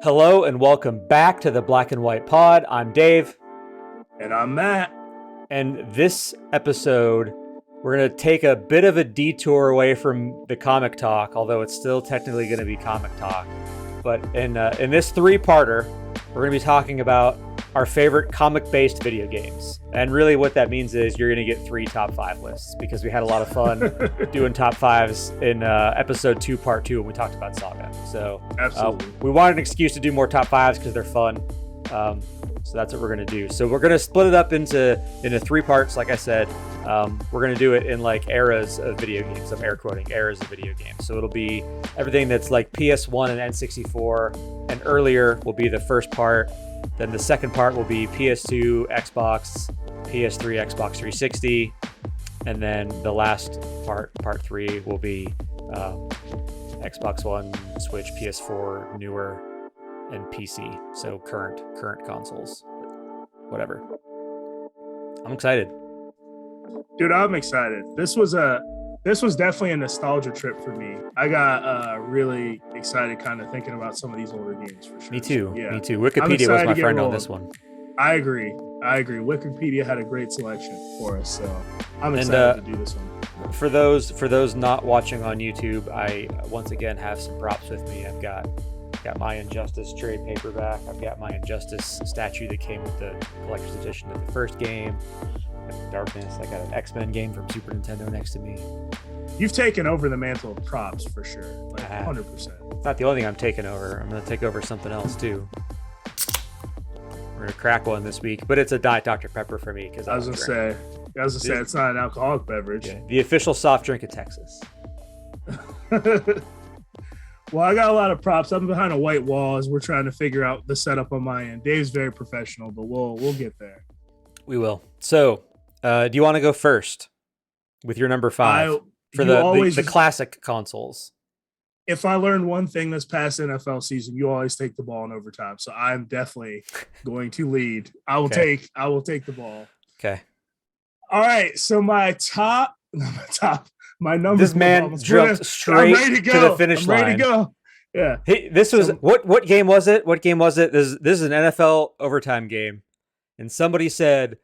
Hello and welcome back to the Black and White Pod. I'm Dave. And I'm Matt. And this episode, we're going to take a bit of a detour away from the comic talk, although it's still technically going to be comic talk. But in this three-parter, we're going to be talking about our favorite comic-based video games. And really what that means is you're going to get 3 top 5 lists because we had a lot of fun doing top 5s in episode 2, part 2, when we talked about Saga. So we wanted an excuse to do more top 5s because they're fun. So that's what we're going to do. So we're going to split it up into 3 parts, like I said. We're going to do it in like eras of video games. I'm air quoting eras of video games. So it'll be everything that's like PS1 and N64 and earlier will be the first part. Then the second part will be PS2, Xbox, PS3, Xbox 360. And then the last part 3, will be Xbox One, Switch, PS4, newer, and PC. So current consoles. Whatever. I'm excited. Dude, I'm excited. This was definitely a nostalgia trip for me. I got really excited kind of thinking about some of these older games for sure. Me too. Yeah. Me too. Wikipedia was my friend on this one. I agree. Wikipedia had a great selection for us, so I'm excited to do this one. For those not watching on YouTube, I once again have some props with me. I've got my Injustice trade paperback. I've got my Injustice statue that came with the collector's edition of the first game. Darkness. I got an X-Men game from Super Nintendo next to me. You've taken over the mantle of props for sure, like 100%. It's not the only thing I'm taking over. I'm going to take over something else too. We're going to crack one this week, but it's a Diet Dr. Pepper for me because I was gonna say it's not an alcoholic beverage. Yeah, the official soft drink of Texas. Well, I got a lot of props. I'm behind a white wall as we're trying to figure out the setup on my end. Dave's very professional, but we'll get there. We will. So, do you want to go first with your number 5 for the classic consoles? If I learned one thing this past NFL season, you always take the ball in overtime. So I'm definitely going to lead. I will take the ball. Okay. All right. So my number. This man jumped straight to the finish line. I'm ready to go. Yeah. Hey, this was what game was it? What game was it? This is an NFL overtime game, and somebody said,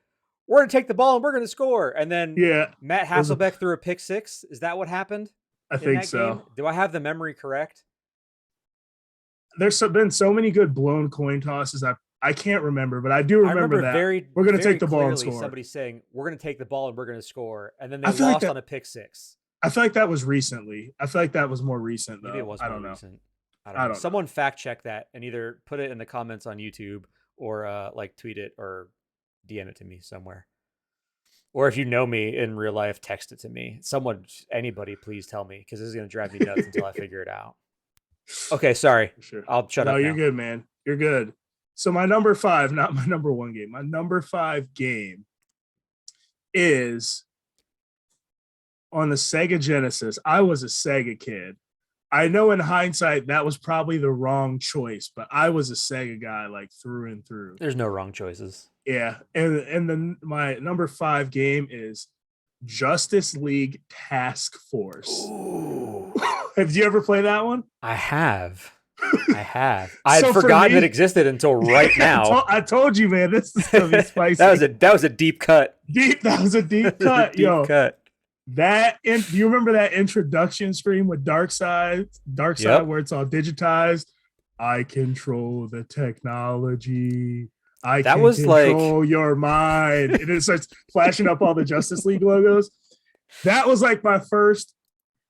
"We're going to take the ball and we're going to score." And then Matt Hasselbeck threw a pick 6. Is that what happened? I think so. Game? Do I have the memory correct? There's been so many good blown coin tosses. I can't remember, but I do remember that. We're going to take the ball and score. Somebody saying, "We're going to take the ball and we're going to score." And then they lost on a pick 6. I feel like that was recently. I feel like that was more recent, though. Maybe it was more recent. I don't know. Someone fact check that and either put it in the comments on YouTube or like tweet it or DM it to me somewhere. Or if you know me in real life, text it to me. Anybody, please tell me, because this is going to drive me nuts until I figure it out. Okay, sorry. Sure. I'll shut up now. You're good, man. You're good. So my number 5, not my number 1 game. My number 5 game is on the Sega Genesis. I was a Sega kid. I know in hindsight that was probably the wrong choice, but I was a Sega guy like through and through. There's no wrong choices. Yeah, and then my number 5 game is Justice League Task Force. Have you ever played that one? I have. I had forgotten it existed until right now. I told you, man, this is gonna be spicy. that was a deep cut. That was a deep cut. Cut. Do you remember that introduction screen with Darkseid, where it's all digitized? I control the technology. I can control your mind. And it starts flashing up all the Justice League logos. That was like my first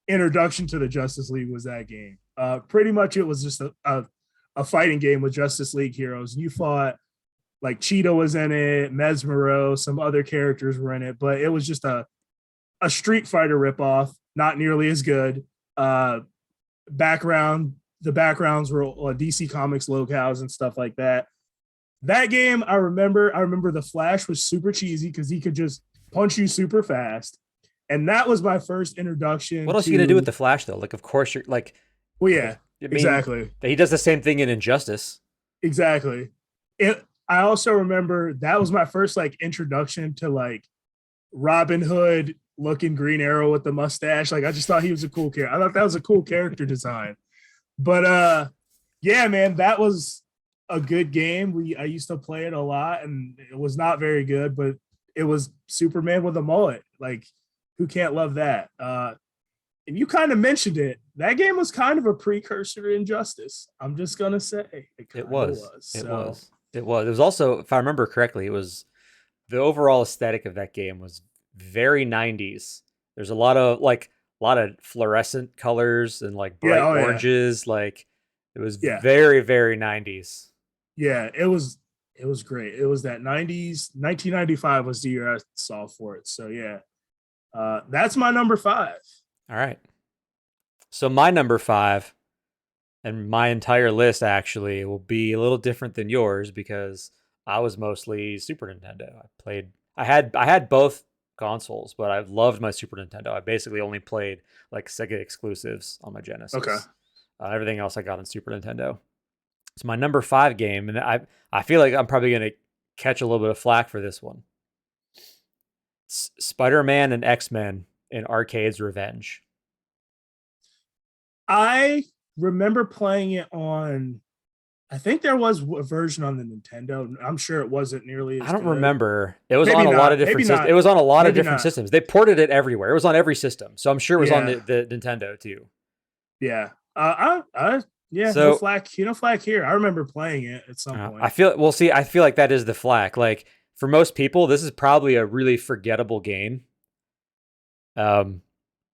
introduction to the Justice League was that game. Pretty much it was just a fighting game with Justice League heroes. You fought, like Cheetah was in it, Mesmero, some other characters were in it, but it was just a Street Fighter ripoff, not nearly as good. The backgrounds were DC Comics locales and stuff like that. That game, I remember the Flash was super cheesy because he could just punch you super fast. And that was my first introduction. What else are you going to do with the Flash, though? Like, of course, you're like... Well, yeah, exactly. He does the same thing in Injustice. Exactly. I also remember that was my first, like, introduction to, like, Robin Hood looking Green Arrow with the mustache. Like, I just thought he was a cool character. I thought that was a cool character design. But Yeah, man, that was a good game. I used to play it a lot, and it was not very good, but it was Superman with a mullet. Like, who can't love that? And you kind of mentioned it. That game was kind of a precursor to Injustice. I'm just gonna say it was. It was. It was. It was also, if I remember correctly, it was the overall aesthetic of that game was very 90s. There's a lot of fluorescent colors and like bright oranges. Like it was very, very 90s. Yeah, it was great. It was that 90s. 1995 was the year I saw for it. So yeah. That's my number 5. All right. So my number 5 and my entire list actually will be a little different than yours because I was mostly Super Nintendo. I had both consoles, but I've loved my Super Nintendo. I basically only played like Sega exclusives on my Genesis. Okay. Everything else I got on Super Nintendo. It's my number 5 game, and I feel like I'm probably gonna catch a little bit of flack for this one. It's Spider-Man and X-Men in Arcade's Revenge. I remember playing it on. I think there was a version on the Nintendo. I'm sure it wasn't nearly as I don't good. remember. It was on a lot of different systems. It was on a lot of different systems. They ported it everywhere. It was on every system. So I'm sure it was on the Nintendo too. Yeah. Yeah, so, no flack here. I remember playing it at some point. I feel like that is the flack. Like for most people, this is probably a really forgettable game. And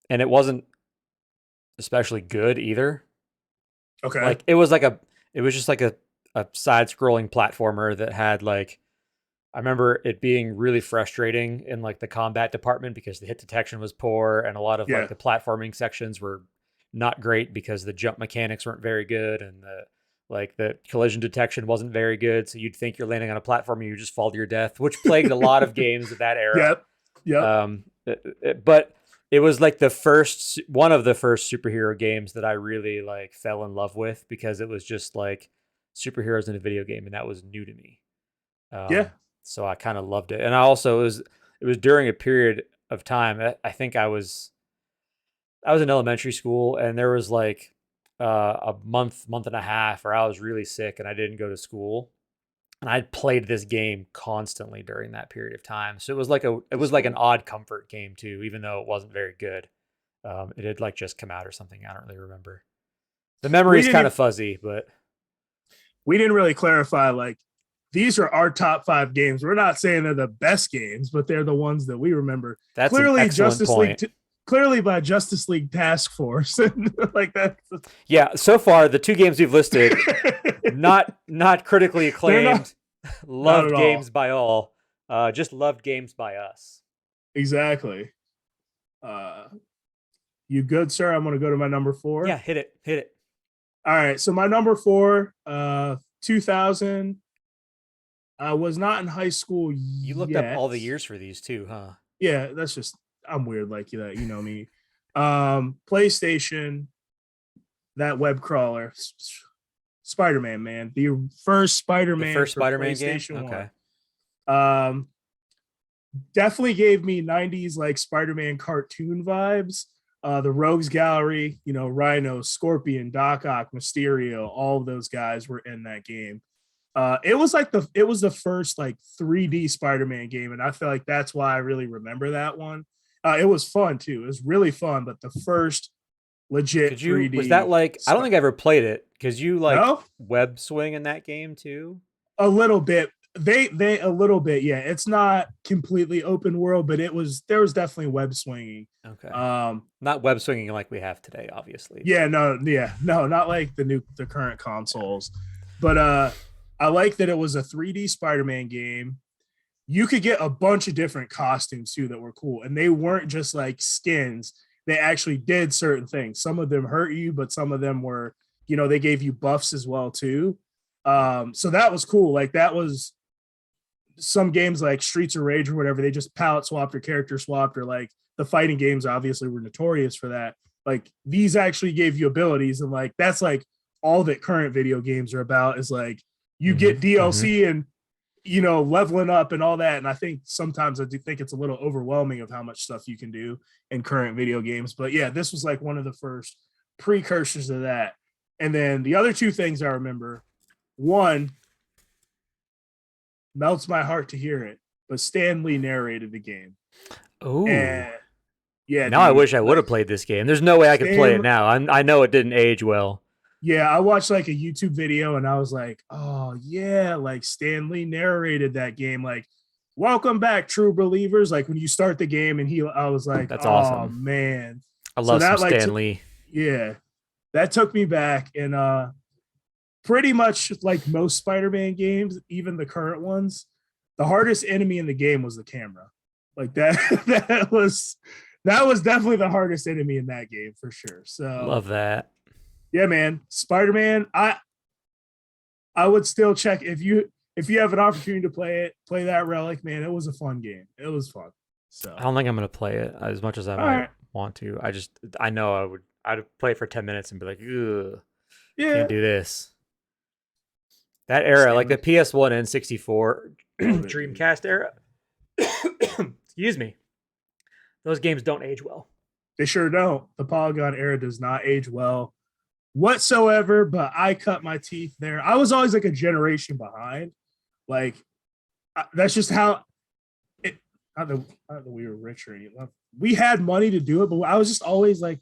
it wasn't especially good either. Okay. Like it was just like a side-scrolling platformer that had like, I remember it being really frustrating in like the combat department because the hit detection was poor and a lot of like the platforming sections were not great because the jump mechanics weren't very good and the collision detection wasn't very good. So you'd think you're landing on a platform and you just fall to your death, which plagued a lot of games of that era. Yep. But it was like one of the first superhero games that I really like fell in love with because it was just like superheroes in a video game, and that was new to me. So I kind of loved it, and I also it was during a period of time. I think I was in elementary school, and there was like a month and a half where I was really sick and I didn't go to school. And I'd played this game constantly during that period of time. So it was like an odd comfort game too, even though it wasn't very good. It had like just come out or something. I don't really remember. The memory is kind of fuzzy, but we didn't really clarify like these are our top 5 games. We're not saying they're the best games, but they're the ones that we remember. That's clearly an excellent point. Clearly by Justice League Task Force like that. Yeah, so far the 2 games we've listed, not critically acclaimed, loved games by all, just loved games by us. Exactly. You good, sir? I'm going to go to my number 4. Yeah, hit it. All right, so my number 4, 2000. I was not in high school yet. You looked up all the years for these too, huh? Yeah, that's just, I'm weird like that, you know me. PlayStation, that web crawler, SpiderMan, man. The first SpiderMan. The first SpiderMan game? Okay. Definitely gave me 90s like Spider-Man cartoon vibes. The Rogues Gallery, Rhino, Scorpion, Doc Ock, Mysterio, all of those guys were in that game. It was the first like 3D Spider-Man game, and I feel like that's why I really remember that one. It was fun too. It was really fun, but the first legit 3D was that like I don't think I ever played it because you like web swing in that game too. A little bit. They a little bit, yeah. It's not completely open world, but there was definitely web swinging. Okay. Not web swinging like we have today, obviously. No, not like the current consoles. But I like that it was a 3D Spider-Man game. You could get a bunch of different costumes too that were cool, and they weren't just like skins. They actually did certain things. Some of them hurt you, but some of them were, they gave you buffs as well too. So that was cool. Like that was some games like Streets of Rage or whatever, they just palette swapped or character swapped, or like the fighting games obviously were notorious for that. Like these actually gave you abilities, and like that's like all that current video games are about is like you get DLC and leveling up and all that. And I think sometimes I do think it's a little overwhelming of how much stuff you can do in current video games. But yeah, this was like one of the first precursors of that. And then the other two things I remember, one, melts my heart to hear it, but Stan Lee narrated the game. Oh, yeah. Now I wish I would have played this game. There's no way I could play it now. I know it didn't age well. Yeah, I watched like a YouTube video and I was like, oh yeah, like Stan Lee narrated that game. Like, welcome back, true believers. Like when you start the game and I was like, that's awesome. Oh man. I love some Stan Lee. Yeah. That took me back. And pretty much like most Spider-Man games, even the current ones, the hardest enemy in the game was the camera. Like that was definitely the hardest enemy in that game for sure. So love that. Yeah, man. Spider-Man, I would still check if you have an opportunity to play that relic, man. It was a fun game. It was fun. So I don't think I'm gonna play it as much as I might want to. I know I'd play it for 10 minutes and be like, ugh, can't do this. That era, like the PS1 and 64 Dreamcast era. Excuse me. Those games don't age well. They sure don't. The Polygon era does not age well whatsoever, but I cut my teeth there. I was always like a generation behind. Like that's just how it. Not that we were rich or anything. We had money to do it, but I was just always like,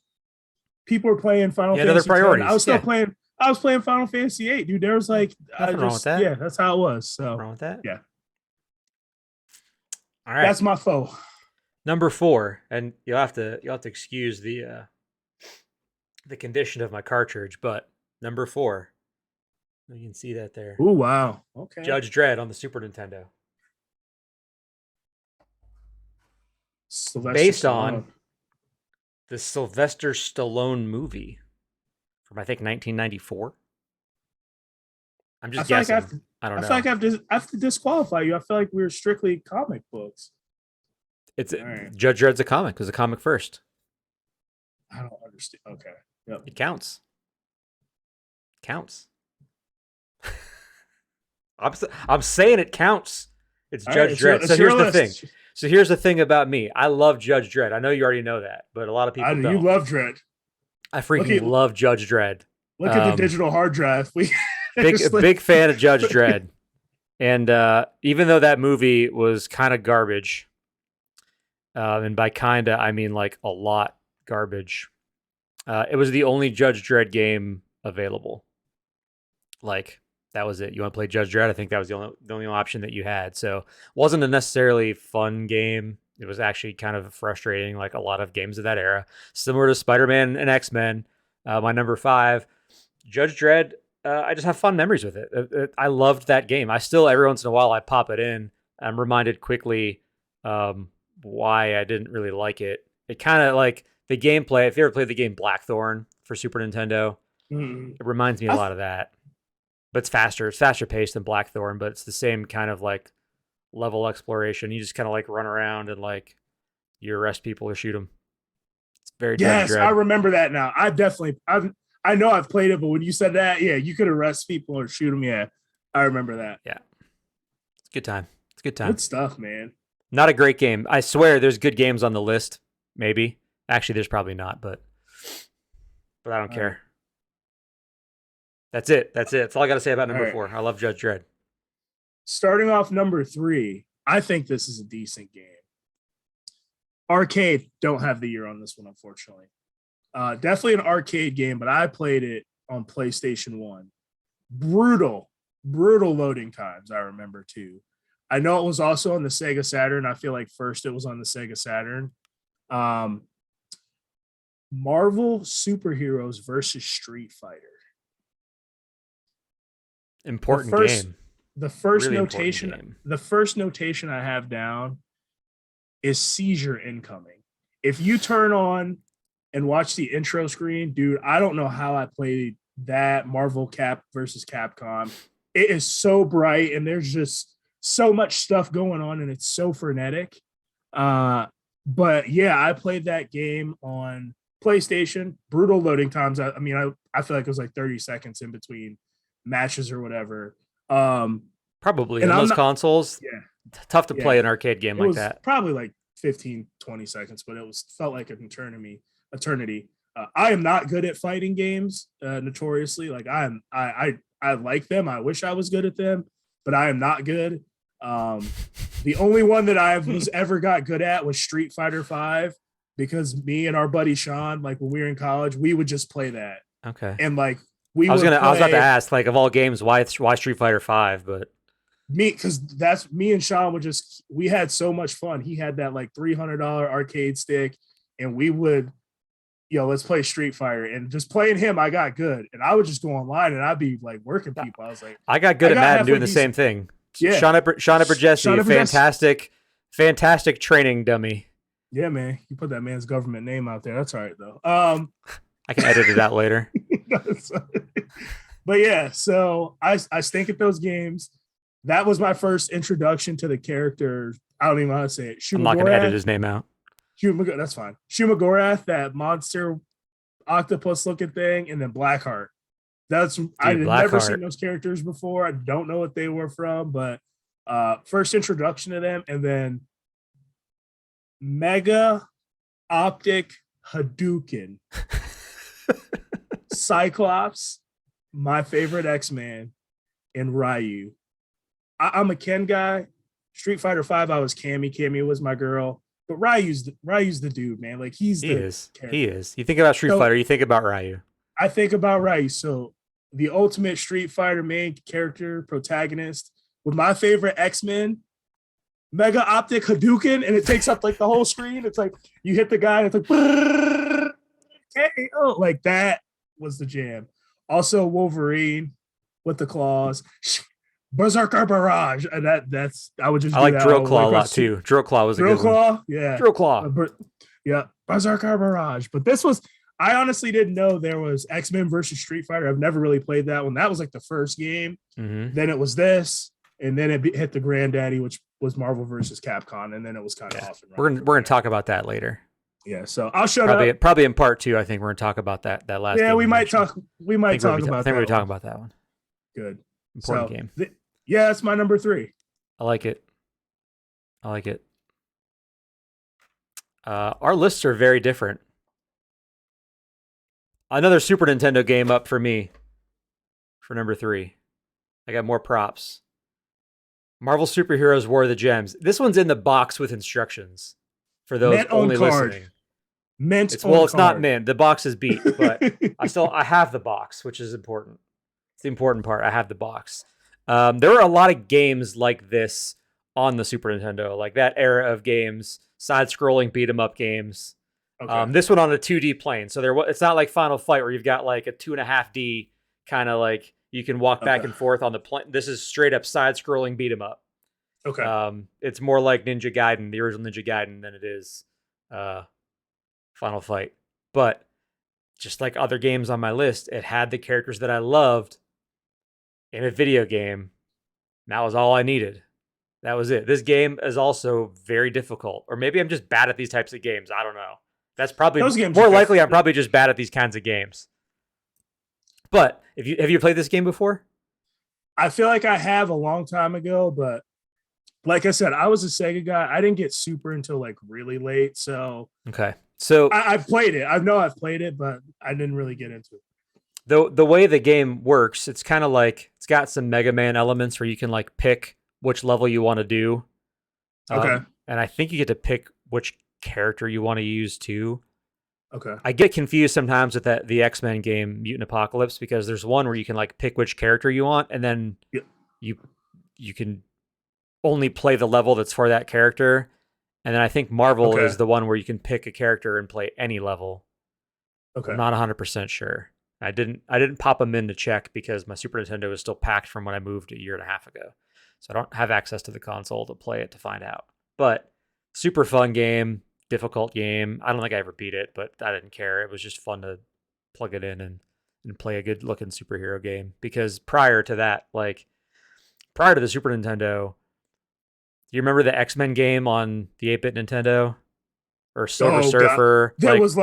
people were playing Final Fantasy. Other priorities. I was still playing. I was playing Final Fantasy VIII, dude. There was like, nothing wrong with that. Yeah, that's how it was. So nothing wrong with that. Yeah. All right. That's my foe. Number 4, and you'll have to excuse the condition of my cartridge, but number 4, you can see that there. Oh wow! Okay. Judge Dredd on the Super Nintendo, based on the Sylvester Stallone movie from I think 1994. I'm just guessing. Like I don't know. I feel like I have to disqualify you. I feel like we're strictly comic books. It's Judge Dredd's a comic. It was a comic first. I don't understand. Okay. Yep. It counts. I'm saying it counts. It's Judge Dredd. So here's the thing. So here's the thing about me. I love Judge Dredd. I know you already know that, but a lot of people don't. You love Dredd. I freaking love Judge Dredd. Look at the digital hard drive. Big fan of Judge Dredd. And even though that movie was kind of garbage, and by kinda I mean like a lot garbage, it was the only Judge Dredd game available. Like that was it. You want to play Judge Dredd? I think that was the only option that you had. So it wasn't a necessarily fun game. It was actually kind of frustrating, like a lot of games of that era. Similar to Spider-Man and X-Men. My number 5, Judge Dredd. I just have fun memories with it. I loved that game. I still, every once in a while, I pop it in. I'm reminded quickly why I didn't really like it. It kind of like the gameplay. If you ever played the game Blackthorn for Super Nintendo, it reminds me a lot of that. But it's faster. It's faster paced than Blackthorn, but it's the same kind of like level exploration. You just kind of like run around and like you arrest people or shoot them. It's very Yes, I remember that now. I know I've played it, but when you said that, yeah, you could arrest people or shoot them. Yeah, I remember that. Yeah, it's a good time. It's a good time. Good stuff, man. Not a great game. I swear, there's good games on the list. Maybe actually, there's probably not, but I don't care. That's it. That's all I got to say about number 4. I love Judge Dredd. Starting off number 3, I think this is a decent game. Arcade, don't have the year on this one, unfortunately. Definitely an arcade game, but I played it on PlayStation 1. Brutal loading times, I remember too. I know it was also on the Sega Saturn. I feel like first it was on the Sega Saturn. Marvel Superheroes versus Street Fighter. Important game. The first notation I have down is seizure incoming. If you turn on and watch the intro screen, dude, I don't know how I played that Marvel Cap versus Capcom. It is so bright and there's just so much stuff going on and it's so frenetic. But yeah, I played that game on PlayStation. Brutal loading times. I feel like it was like 30 seconds in between matches or whatever. Probably on those consoles. Yeah. Tough to play an arcade game like that. Probably like 15, 20 seconds, but felt like an eternity. I am not good at fighting games, notoriously. Like I like them. I wish I was good at them, but I am not good. The only one that I was ever got good at was Street Fighter V, because me and our buddy Sean, like when we were in college, we would just play that. Okay. And like I was about to ask, like, of all games, why Street Fighter V? But because that's me and Sean we had so much fun. He had that like $300 arcade stick, and we would, let's play Street Fighter. And just playing him, I got good. And I would just go online and I'd be like working people. I was like, I got good at Madden doing the same thing. Yeah. Sean Eberjesi, fantastic training dummy. Yeah, man. You put that man's government name out there. That's all right, though. I can edit it out later. But yeah, so I stink at those games. That was my first introduction to the character. I don't even know how to say it. I'm not going to edit his name out. That's fine. Shumagorath, that monster octopus looking thing, and then Blackheart. I'd never seen those characters before. I don't know what they were from, but first introduction to them, and then Mega Optic Hadouken. Cyclops, my favorite X-Man, and Ryu. I'm a Ken guy. Street Fighter V, I was Cammy. Cammy was my girl. But Ryu's the dude, man. Like he is. You think about Street Fighter, you think about Ryu. I think about Ryu. So the ultimate Street Fighter main character, protagonist, with my favorite X-Men, Mega Optic Hadouken, and it takes up like the whole screen. It's like you hit the guy, and it's like KO. Like that was the jam. Also Wolverine with the claws. Berserker Barrage, and I would just. I like Drill Claw a lot too. Drill Claw was a good one. Yeah. Drill Claw, yeah. Berserker Barrage, but this was. I honestly didn't know there was X-Men versus Street Fighter. I've never really played that one. That was like the first game. Mm-hmm. Then it was this, and then it hit the granddaddy, which was Marvel versus Capcom, and then it was kind of off. We're gonna talk about that later. Yeah, so I'll shut up. Probably in part 2. I think we're gonna talk about that last. Yeah, we might talk. We might talk about. I think we're talking about that one. Good. Important game. Yeah, that's my number 3. I like it. Our lists are very different. Another Super Nintendo game up for me for number 3. I got more props. Marvel Superheroes War of the Gems. This one's in the box with instructions for those only listening. It's not mint. The box is beat, but I have the box, which is important. It's the important part. I have the box. There were a lot of games like this on the Super Nintendo, like that era of games, side-scrolling beat-em-up games. Okay. This one on a 2D plane, so it's not like Final Fight where you've got like a 2.5D kind of like you can walk back and forth on the plane. This is straight up side-scrolling beat-em-up. Okay. It's more like Ninja Gaiden, the original Ninja Gaiden, than it is Final Fight. But just like other games on my list, it had the characters that I loved in a video game. That was all I needed. That was it. This game is also very difficult. Or maybe I'm just bad at these types of games. I don't know. That's probably more likely I'm probably just bad at these kinds of games. But have you played this game before? I feel like I have a long time ago, but like I said, I was a Sega guy. I didn't get Super until like really late. So okay. So I've played it. I know I've played it, but I didn't really get into it. The way the game works, it's kind of like it's got some Mega Man elements where you can like pick which level you want to do. Okay. And I think you get to pick which character you want to use too. Okay. I get confused sometimes with the X-Men game Mutant Apocalypse because there's one where you can like pick which character you want and then you can only play the level that's for that character. And then I think Marvel is the one where you can pick a character and play any level. Okay. I'm not 100% sure. I didn't pop them in to check because my Super Nintendo is still packed from when I moved a year and a half ago. So I don't have access to the console to play it to find out. But super fun game, difficult game. I don't think I ever beat it, but I didn't care. It was just fun to plug it in and play a good looking superhero game. Because prior to that, prior to the Super Nintendo, do you remember the X-Men game on the 8-bit Nintendo? Or Silver Surfer? God. That was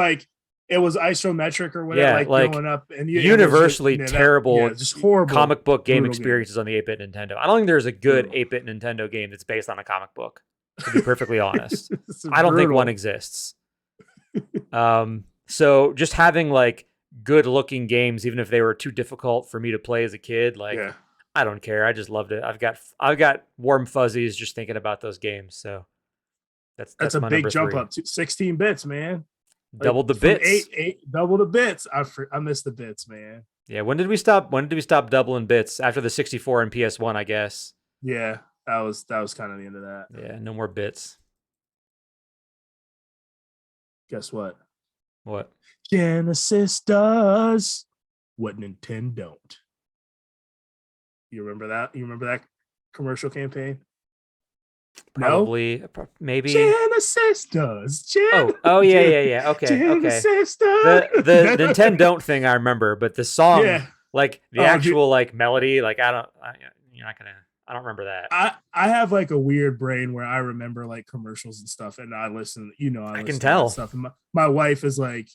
it was isometric or whatever, going up and universally terrible, just horrible comic book game experiences on the 8-bit Nintendo. I don't think there's a good 8-bit Nintendo game that's based on a comic book, to be perfectly honest. I don't think one exists. So just having like good looking games, even if they were too difficult for me to play as a kid, like I don't care. I just loved it. I've got warm fuzzies just thinking about those games. So that's a my big number jump 3. up to 16 bits, man. Doubled the from bits. Double the bits. I miss the bits, man. Yeah, when did we stop doubling bits? After the 64 and PS1, I guess. Yeah, that was kind of the end of that. Yeah, no more bits. Guess what? What? Genesis does what Nintendo don't. You remember that? You remember that commercial campaign? Probably, no? Maybe. Genesis does. Oh yeah. Okay, Genesis okay. does. The Nintendo don't thing I remember, but the song, like the actual like melody, like you're not gonna. I don't remember that. I have like a weird brain where I remember like commercials and stuff, and I listen. I can tell to that stuff. And my wife is like,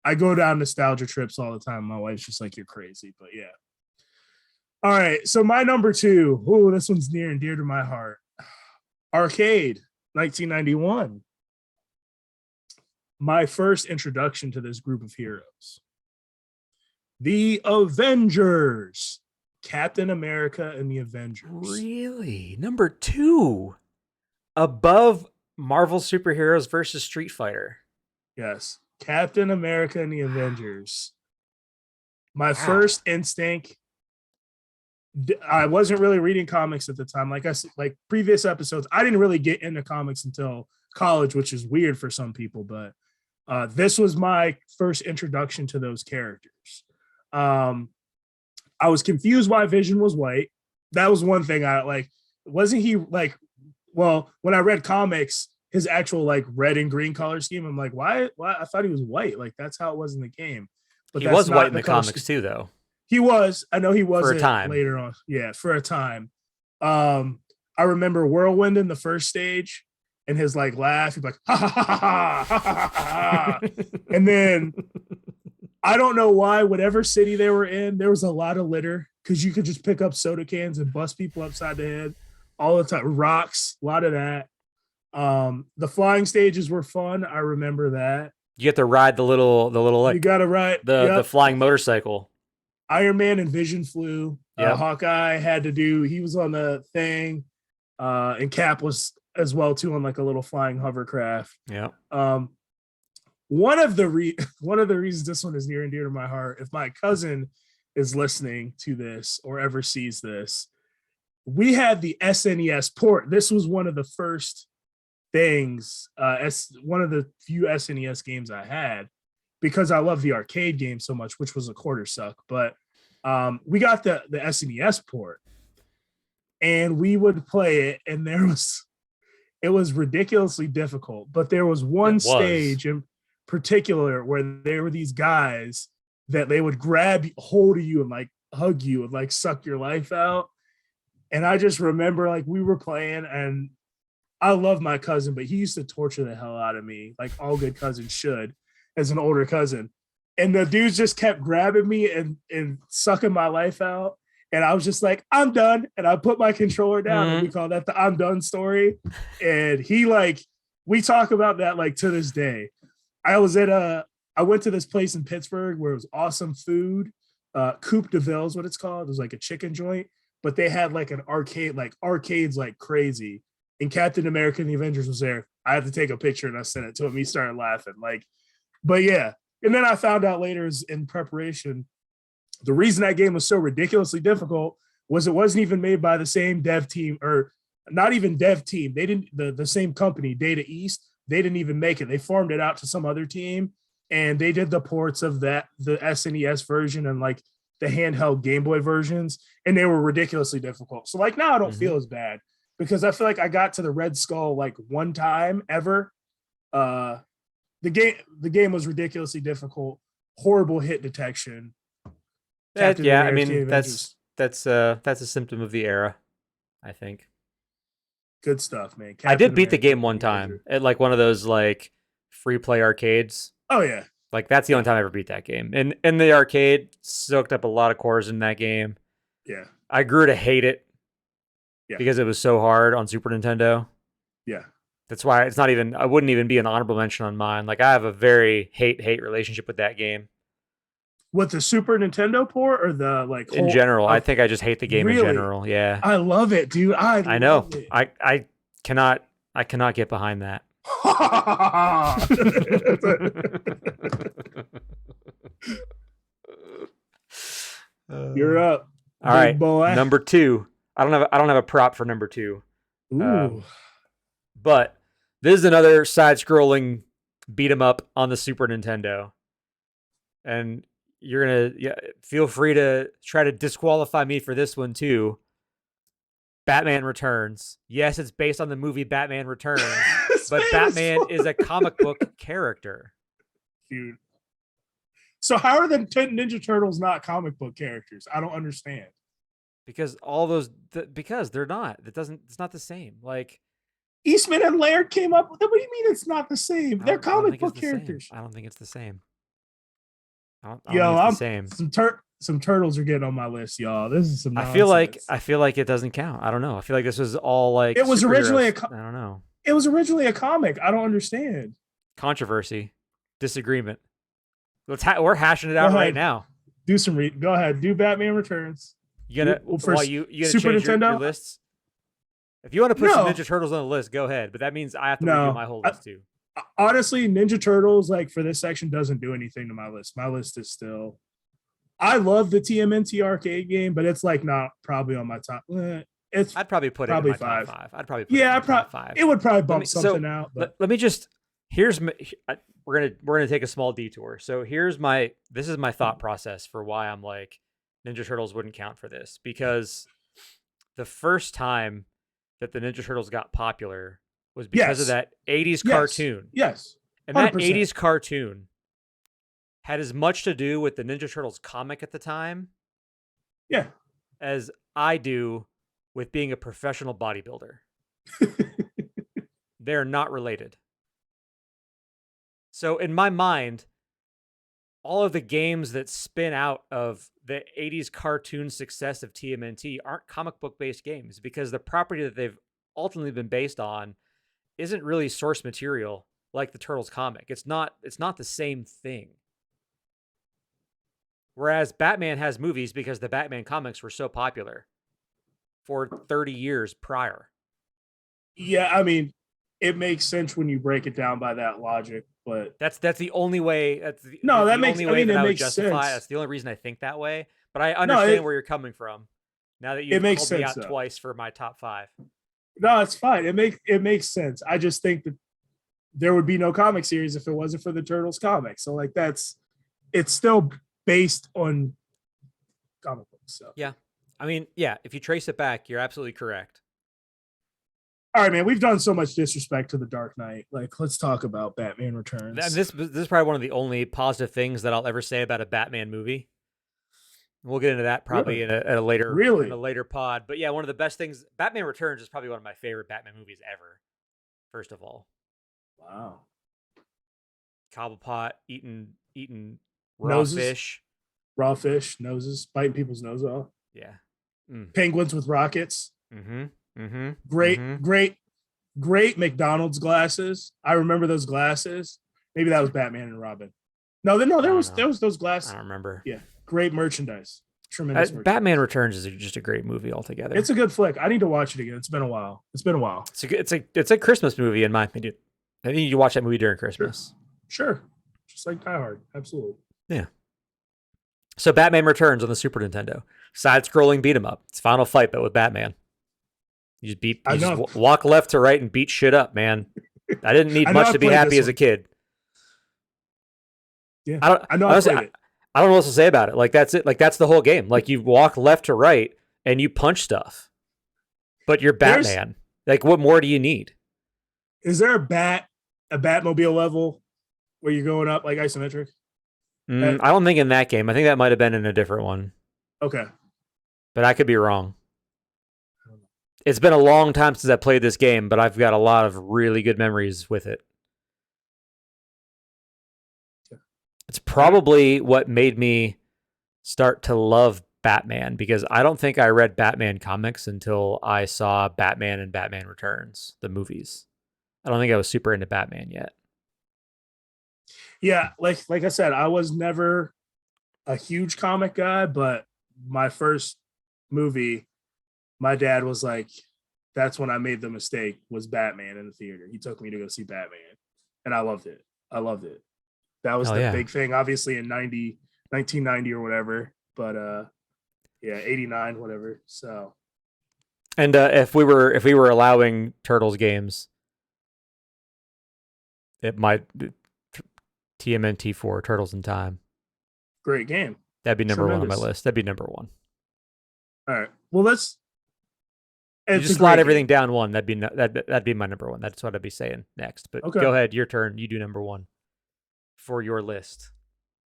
I go down nostalgia trips all the time. My wife's just like, you're crazy, but yeah. All right, so my number 2. Oh, this one's near and dear to my heart. Arcade, 1991. My first introduction to this group of heroes. The Avengers. Captain America and the Avengers. Really? Number 2? Above Marvel Superheroes versus Street Fighter. Yes. Captain America and the Avengers. My first instinct, I wasn't really reading comics at the time. Like I said, like previous episodes, I didn't really get into comics until college, which is weird for some people, but this was my first introduction to those characters. I was confused why Vision was white. That was one thing I like. Wasn't he like, well, when I read comics, his actual like red and green color scheme, I'm like, why? I thought he was white. Like that's how it was in the game. But he was white in the comics too, though. He was. I know he was for a time later on. Yeah, for a time. I remember Whirlwind in the first stage and his like laugh. He'd be like, ha ha ha ha ha ha ha. And then I don't know why, whatever city they were in, there was a lot of litter because you could just pick up soda cans and bust people upside the head all the time. Rocks, a lot of that. The flying stages were fun. I remember that. You get to ride the little like you got to ride the flying motorcycle. Iron Man and Vision flew. Hawkeye had to do. He was on the thing, and Cap was as well too on like a little flying hovercraft. Yeah. One of the reasons this one is near and dear to my heart, if my cousin is listening to this or ever sees this, we had the SNES port. This was one of the first things, one of the few SNES games I had because I love the arcade game so much, which was a quarter suck. But we got the SNES port and we would play it, and it was ridiculously difficult. But there was one stage in particular where there were these guys that they would grab hold of you and like hug you and like suck your life out. And I just remember like we were playing, and I love my cousin, but he used to torture the hell out of me, like all good cousins should, as an older cousin. And the dudes just kept grabbing me and sucking my life out. And I was just like, I'm done. And I put my controller down, and we call that the I'm done story. And he like, we talk about that like to this day. I went to this place in Pittsburgh where it was awesome food. Coupe de Ville is what it's called. It was like a chicken joint, but they had like an arcade, like arcades like crazy. And Captain America and the Avengers was there. I had to take a picture and I sent it to him. He started laughing. Like, but yeah. And then I found out later in preparation, the reason that game was so ridiculously difficult was it wasn't even made by the same dev team, or not even dev team. They didn't, the same company, Data East, they didn't even make it. They farmed it out to some other team, and they did the ports of the SNES version and like the handheld Game Boy versions, and they were ridiculously difficult. So like now I don't feel as bad because I feel like I got to the Red Skull like one time ever. The game was ridiculously difficult, horrible hit detection. Yeah, I mean that's a symptom of the era, I think. Good stuff, man. I did beat the game one time at like one of those like free play arcades. Oh yeah. Like that's the only time I ever beat that game. And in the arcade, soaked up a lot of cores in that game. Yeah. I grew to hate it because it was so hard on Super Nintendo. Yeah. That's why it's not even. I wouldn't even be an honorable mention on mine. Like I have a very hate relationship with that game. With the Super Nintendo port or the like in general, I think I just hate the game in general. Yeah, I love it, dude. I know. I cannot get behind that. You're up. All right, boy. Number 2. I don't have a prop for number 2. Ooh. But this is another side-scrolling beat 'em up on the Super Nintendo, and you're gonna feel free to try to disqualify me for this one too. Batman Returns. Yes, it's based on the movie Batman Returns, but Batman is a comic book character. Dude. So how are the Ninja Turtles not comic book characters? I don't understand. Because because they're not. It's not the same. Like Eastman and Laird came up with it. What do you mean it's not the same? They're comic book characters. I don't think it's the same. Some turtles are getting on my list, y'all. This is some nonsense. I feel like it doesn't count. I don't know. I feel like this was all like it was originally I don't know. It was originally a comic. I don't understand. Controversy, disagreement. We're hashing it out right now. Go ahead. Do Batman Returns. You gonna Super change Nintendo your lists? If you want to put some Ninja Turtles on the list, go ahead. But that means I have to redo my whole list too. Honestly, Ninja Turtles, like for this section, doesn't do anything to my list. My list is still. I love the TMNT arcade game, but it's like not probably on my top. I'd probably put it in my top 5. I'd probably put it in my top 5. It would probably bump something out. But let me just. We're gonna take a small detour. So this is my thought process for why I'm like Ninja Turtles wouldn't count for this, because the first time that the Ninja Turtles got popular was because of that 80s cartoon. Yes. 100%. And that 80s cartoon had as much to do with the Ninja Turtles comic at the time as I do with being a professional bodybuilder. They're not related. So in my mind, all of the games that spin out of the 80s cartoon success of TMNT aren't comic book based games, because the property that they've ultimately been based on isn't really source material like the Turtles comic. It's not the same thing. Whereas Batman has movies because the Batman comics were so popular for 30 years prior. Yeah, I mean, it makes sense when you break it down by that logic, but that's the only way. That makes sense. That's the only reason I think that way. But I understand where you're coming from. Now that you've called me out twice for my top 5. No, it's fine. It makes sense. I just think that there would be no comic series if it wasn't for the Turtles comics. So like it's still based on comic books. So yeah, I mean, yeah. If you trace it back, you're absolutely correct. All right, man. We've done so much disrespect to the Dark Knight. Like, let's talk about Batman Returns. This is probably one of the only positive things that I'll ever say about a Batman movie. We'll get into that probably in a later pod. But yeah, one of the best things. Batman Returns is probably one of my favorite Batman movies ever. First of all, wow. Cobblepot eating raw fish, noses, biting people's nose off. Yeah. Penguins with rockets. Great McDonald's glasses. I remember those glasses. Maybe that was Batman and Robin. No, there was those glasses. I don't remember. Yeah, great merchandise. Tremendous. Batman Returns is just a great movie altogether. It's a good flick. I need to watch it again. It's been a while. It's a Christmas movie in my opinion. I think you watch that movie during Christmas. Sure. Just like Die Hard. Absolutely. Yeah. So Batman Returns on the Super Nintendo. Side-scrolling beat 'em up. It's Final Fight, but with Batman. You just walk left to right and beat shit up, man. I didn't need much to be happy as a kid. Yeah, I don't know what else to say about it. Like that's it. Like that's the whole game. Like you walk left to right and you punch stuff, but you're Batman. Like what more do you need? Is there a Batmobile level where you're going up like isometric? I don't think in that game. I think that might have been in a different one. Okay, but I could be wrong. It's been a long time since I played this game, but I've got a lot of really good memories with it. It's probably what made me start to love Batman, because I don't think I read Batman comics until I saw Batman and Batman Returns, the movies. I don't think I was super into Batman yet. Yeah, like I said, I was never a huge comic guy, but my first movie, my dad was like, that's when I made the mistake, was Batman in the theater. He took me to go see Batman, and I loved it. That was the big thing, obviously in 1990 or whatever, but 89, whatever. So, and if we were allowing Turtles games, it might TMNT 4 Turtles in Time. Great game. That'd be number one on my list. That'd be number one. All right. Well, let's. You just slide everything down one. That'd be my number one. That's what I'd be saying next. But go ahead, your turn. You do number one for your list.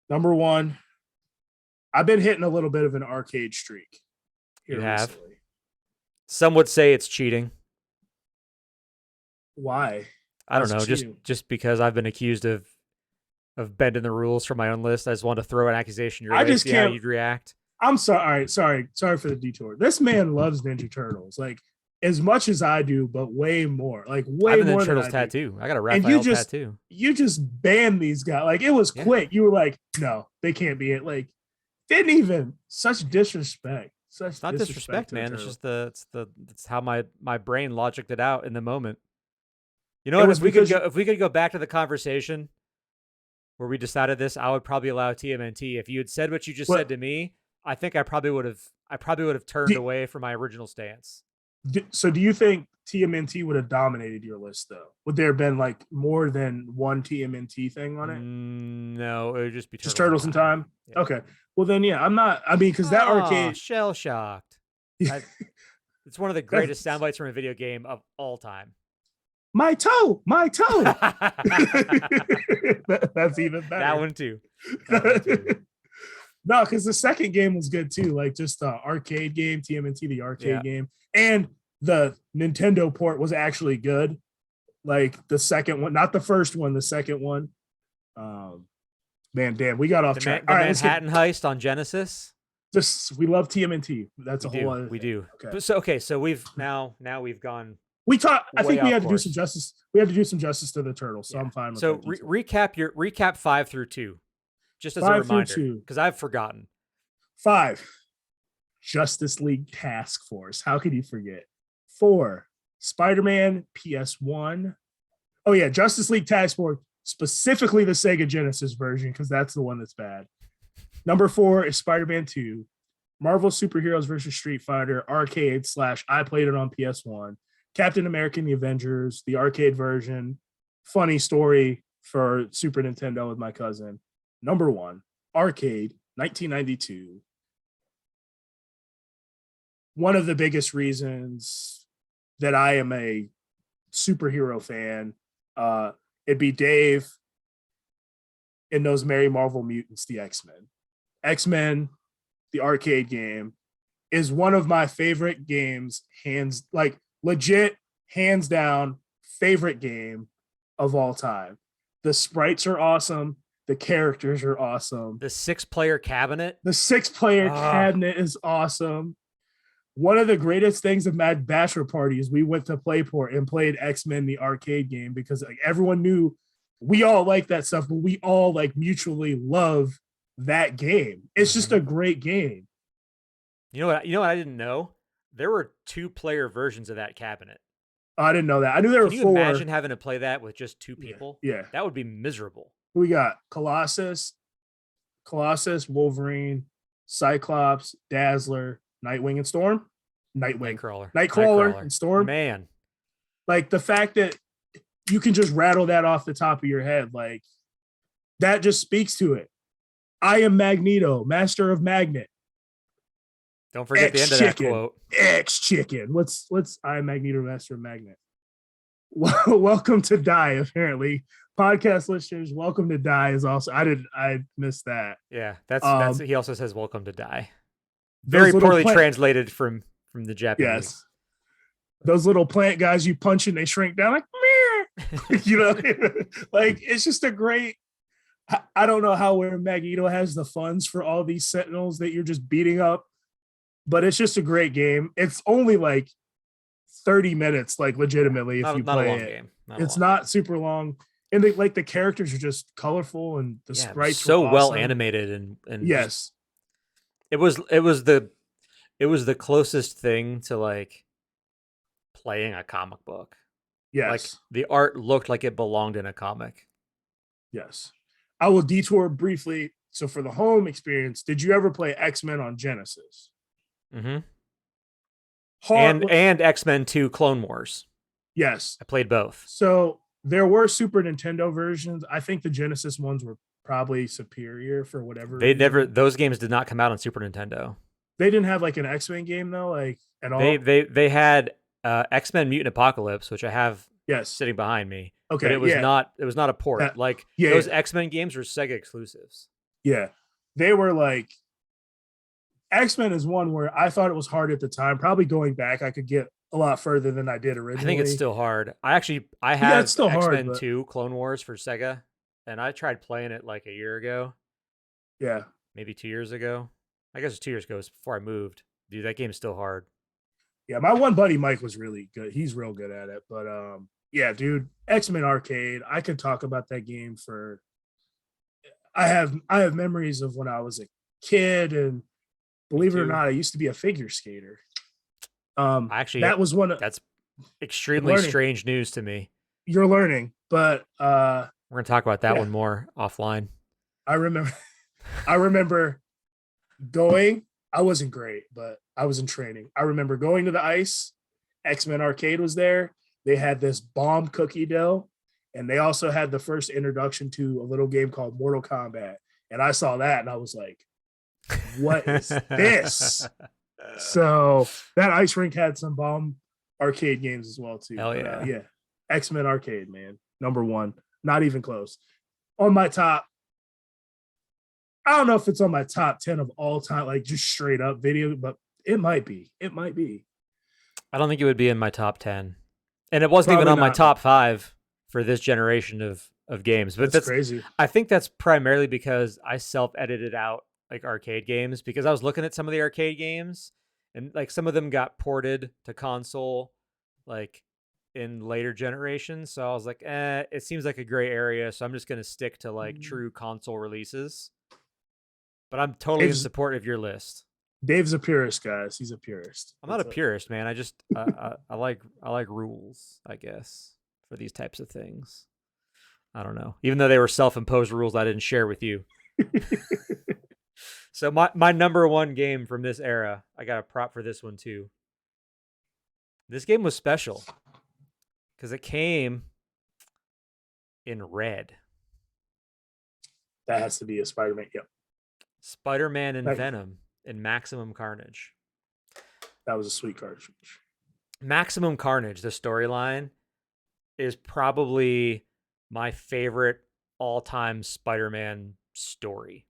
Number one. I've been hitting a little bit of an arcade streak. You have. Recently. Some would say it's cheating. Why? I don't know. Just because I've been accused of bending the rules for my own list. I just want to throw an accusation your way. Just see how you'd react. I'm sorry. All right, sorry for the detour. This man loves Ninja Turtles like as much as I do, but way more. Like way more. Ninja Turtles tattoo. I got a Raphael tattoo. You just banned these guys. Like it was quick. You were like, no, they can't be it. Like didn't even. Such disrespect. It's not disrespect, man. It's just it's how my brain logicked it out in the moment. You know what? If we could go back to the conversation where we decided this, I would probably allow TMNT. If you had said what you just said to me, I think I probably would have turned away from my original stance. So do you think TMNT would have dominated your list though? Would there have been like more than one TMNT thing on it? No, it would just be Turtles in Time. Yeah. Okay. Well then, yeah, I'm not. I mean, because that arcade shell shocked. It's one of the greatest sound bites from a video game of all time. My toe. That's even better. That one too. No, because the second game was good too. Like just the arcade game, TMNT, the arcade game, and the Nintendo port was actually good. Like the second one, not the first one, the second one. Man, damn, we got off track. All right, Manhattan Heist on Genesis. We love TMNT. That's a whole other thing. We do. So we've now we've gone. I think we had to do some justice. We had to do some justice to the Turtles. So I'm fine with that. So recap 5 through 2, just as a reminder, because I've forgotten. 5, Justice League Task Force. How could you forget? 4, SpiderMan PS1. Oh yeah, Justice League Task Force, specifically the Sega Genesis version, because that's the one that's bad. Number 4 is Spider-Man 2, Marvel Superheroes versus Street Fighter arcade / I played it on PS1. Captain America and the Avengers, the arcade version. Funny story for Super Nintendo with my cousin. Number 1, arcade, 1992. One of the biggest reasons that I am a superhero fan, it'd be Dave in those Merry Marvel Mutants, the X-Men. X-Men, the arcade game, is one of my favorite games, legit, hands down, favorite game of all time. The sprites are awesome. The characters are awesome. The 6-player cabinet. The 6-player cabinet is awesome. One of the greatest things of Mad Bachelor parties, we went to Playport and played X-Men, the arcade game, because like everyone knew we all like that stuff, but we all like mutually love that game. It's just a great game. You know what I didn't know? There were 2-player versions of that cabinet. Oh, I didn't know that. I knew there were 4. Can you imagine having to play that with just 2 people? Yeah. That would be miserable. We got Colossus, Wolverine, Cyclops, Dazzler, Nightwing, and Storm. Nightcrawler and Storm. Man. Like the fact that you can just rattle that off the top of your head, like that just speaks to it. I am Magneto, master of magnet. Don't forget the end of that quote. X-Chicken. What's I am Magneto, master of magnet. Welcome to Die, apparently. Podcast listeners, welcome to Die is also. I missed that. Yeah, that's he also says welcome to Die. Very poorly translated from the Japanese. Yes. Those little plant guys you punch and they shrink down like you know, like it's just a great. I don't know where Magneto has the funds for all these Sentinels that you're just beating up, but it's just a great game. It's only like 30 minutes, like legitimately, if you not a play long it. game. It's not super long. And the characters are just colorful and the sprites so were awesome. well animated and yes. It was the closest thing to like playing a comic book. Yes. Like the art looked like it belonged in a comic. Yes. I will detour briefly. So for the home experience, did you ever play X-Men on Genesis? Mm-hmm. And X-Men 2 Clone Wars. Yes. I played both. So there were Super Nintendo versions. I think the Genesis ones were probably superior for whatever reason. Those games did not come out on Super Nintendo. They didn't have like an X-Men game though, like at all. They had X-Men Mutant Apocalypse, which I have sitting behind me. Okay. But it was not a port. Those X-Men games were Sega exclusives. Yeah. They were like X-Men is one where I thought it was hard at the time. Probably going back, I could get a lot further than I did originally. I think it's still hard. I have X-Men 2 Clone Wars for Sega, and I tried playing it like a year ago. Yeah. Maybe 2 years ago. I guess it was 2 years ago. It was before I moved. Dude, that game's still hard. Yeah, my one buddy Mike was really good. He's real good at it. But yeah, dude, X-Men Arcade. I could talk about that game for I have memories of when I was a kid, and believe it or not, I used to be a figure skater. Actually, that was that's extremely strange news to me. You're learning, but we're gonna talk about that one more offline. I remember going. I wasn't great, but I was in training. I remember going to the ice. X-Men Arcade was there. They had this bomb cookie dough, and they also had the first introduction to a little game called Mortal Kombat. And I saw that, and I was like, what is this? So that ice rink had some bomb arcade games as well too. Hell yeah. But, yeah. X-Men Arcade, man. Number one. Not even close. On my top, I don't know if it's on my top 10 of all time, like just straight up video, but it might be. It might be. I don't think it would be in my top 10. And it wasn't even on my top 5 for this generation of games. But that's crazy. I think that's primarily because I self-edited out like arcade games, because I was looking at some of the arcade games and like some of them got ported to console like in later generations. So I was like, it seems like a gray area. So I'm just going to stick to like true console releases. But I'm totally in support of your list. Dave's a purist, guys. He's a purist. I'm not a purist, man. I just I like rules, I guess, for these types of things. I don't know. Even though they were self-imposed rules I didn't share with you. So my number one game from this era, I got a prop for this one too. This game was special because it came in red. That has to be a Spider-Man. Yep. Spider-Man and Venom in Maximum Carnage. That was a sweet cartridge. Maximum Carnage, the storyline, is probably my favorite all-time Spider-Man story.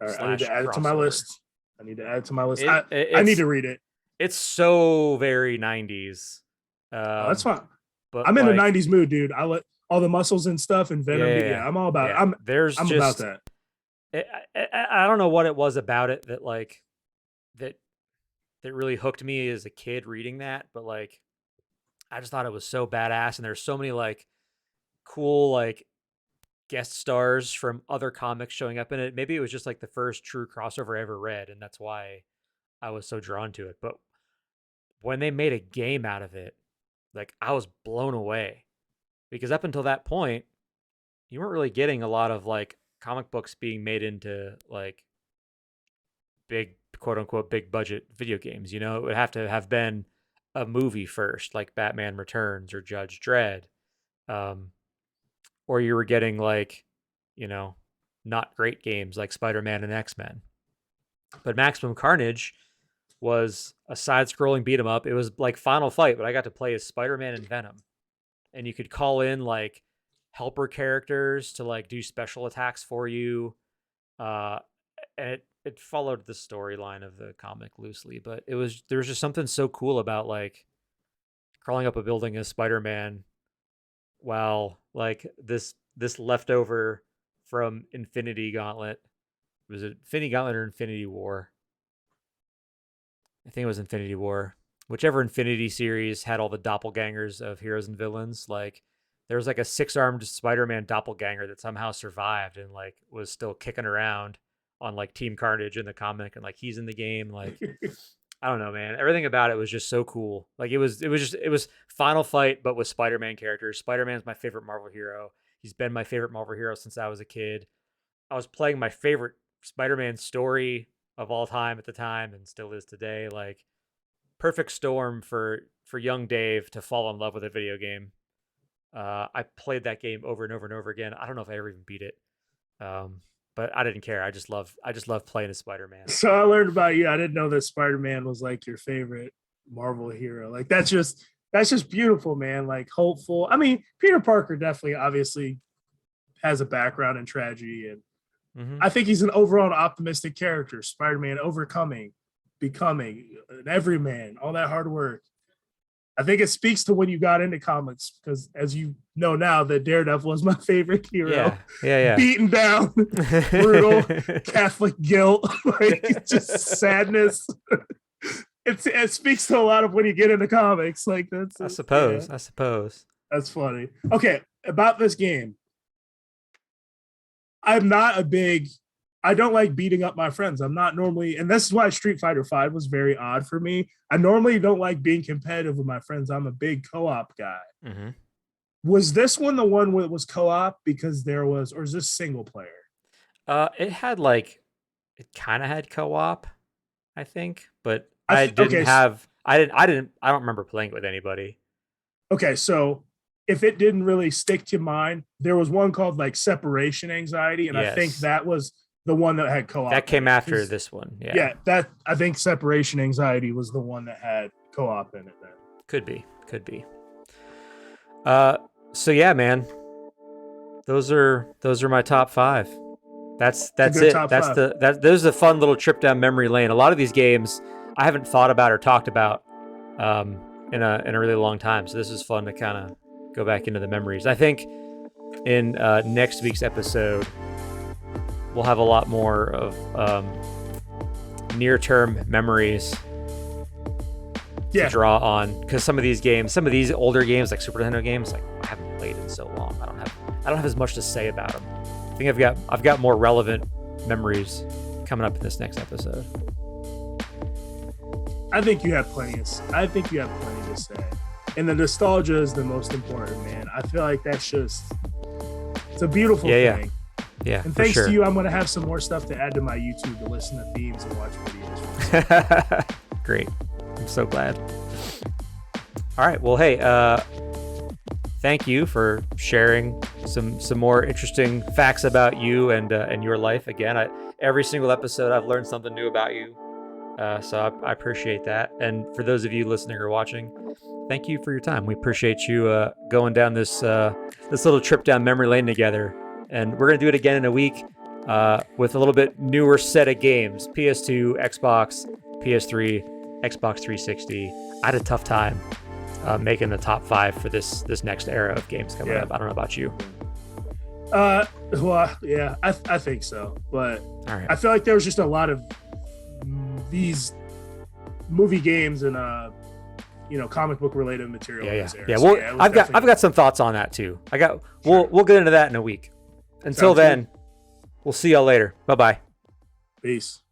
All right, I need to add it to my list. I need to read it. It's so very 90s. That's fine. But I'm in a 90s mood, dude. I let all the muscles and stuff and Venom. Yeah, I'm all about it. I'm about that. I don't know what it was about it that like that really hooked me as a kid reading that, but like I just thought it was so badass, and there's so many like cool like guest stars from other comics showing up in it. Maybe it was just like the first true crossover I ever read, and that's why I was so drawn to it. But when they made a game out of it, like I was blown away, because up until that point, you weren't really getting a lot of like comic books being made into like big, quote unquote, big budget video games. You know, it would have to have been a movie first, like Batman Returns or Judge Dredd. Or you were getting like, you know, not great games like Spider-Man and X-Men. But Maximum Carnage was a side-scrolling beat 'em up. It was like Final Fight, but I got to play as Spider-Man and Venom. And you could call in like helper characters to like do special attacks for you. And it followed the storyline of the comic loosely, but there was just something so cool about like crawling up a building as Spider-Man. Wow, like this leftover from Infinity Gauntlet. Was it Infinity Gauntlet or Infinity War? I think it was Infinity War. whichever Infinity series had all the doppelgangers of heroes and villains. Like there was like a 6-armed Spider-Man doppelganger that somehow survived and like was still kicking around on like Team Carnage in the comic, and like he's in the game. Like I don't know, man. Everything about it was just so cool. Like it was Final Fight, but with Spider-Man characters. Spider-Man's my favorite Marvel hero. He's been my favorite Marvel hero since I was a kid. I was playing my favorite Spider-Man story of all time at the time, and still is today. Like perfect storm for young Dave to fall in love with a video game. I played that game over and over and over again. I don't know if I ever even beat it, but I didn't care. I just love playing as Spider-Man. So I learned about you. I didn't know that Spider-Man was like your favorite Marvel hero. Like that's just beautiful, man. Like hopeful. I mean, Peter Parker definitely, obviously, has a background in tragedy, and I think he's an overall optimistic character. Spider-Man overcoming, becoming an everyman, all that hard work. I think it speaks to when you got into comics, because as you know now, that Daredevil was my favorite hero. Yeah. Beaten down, brutal, Catholic guilt, like just sadness. It speaks to a lot of when you get into comics. Like that's I suppose. That's funny. Okay, about this game. I don't like beating up my friends. I'm not normally, and this is why Street Fighter V was very odd for me. I normally don't like being competitive with my friends. I'm a big co-op guy. Was this one the one where it was co-op because or is this single player? It had it kind of had co-op, I think, but I don't remember playing it with anybody. Okay, so if it didn't really stick to mine, there was one called like Separation Anxiety, and yes. I think that was the one that had co-op. That came after this one. Yeah, that I think Separation Anxiety was the one that had co-op in it then. Could be. So yeah, man. Those are my top 5. That's it. There's a fun little trip down memory lane. A lot of these games I haven't thought about or talked about in a really long time. So this is fun to kind of go back into the memories. I think in next week's episode, we'll have a lot more of near-term memories to draw on, because some of these older games, like Super Nintendo games, like I haven't played in so long. I don't have as much to say about them. I think I've got more relevant memories coming up in this next episode. I think you have plenty to say. And the nostalgia is the most important, man. I feel like that's it's a beautiful thing. Yeah. And thanks to you, I'm going to have some more stuff to add to my YouTube to listen to themes and watch videos. Great. I'm so glad. All right. Well, hey, thank you for sharing some more interesting facts about you and your life. Again, every single episode I've learned something new about you. So I appreciate that. And for those of you listening or watching, thank you for your time. We appreciate you going down this little trip down memory lane together. And we're going to do it again in a week with a little bit newer set of games. PS2, Xbox, PS3, Xbox 360. I had a tough time making the top 5 for this next era of games coming up. I don't know about you. Well, yeah, I think so. But all right. I feel like there was just a lot of these movie games and comic book related material. Well, I've got some thoughts on that too. We'll get into that in a week. Until then, we'll see y'all later. Bye-bye. Peace.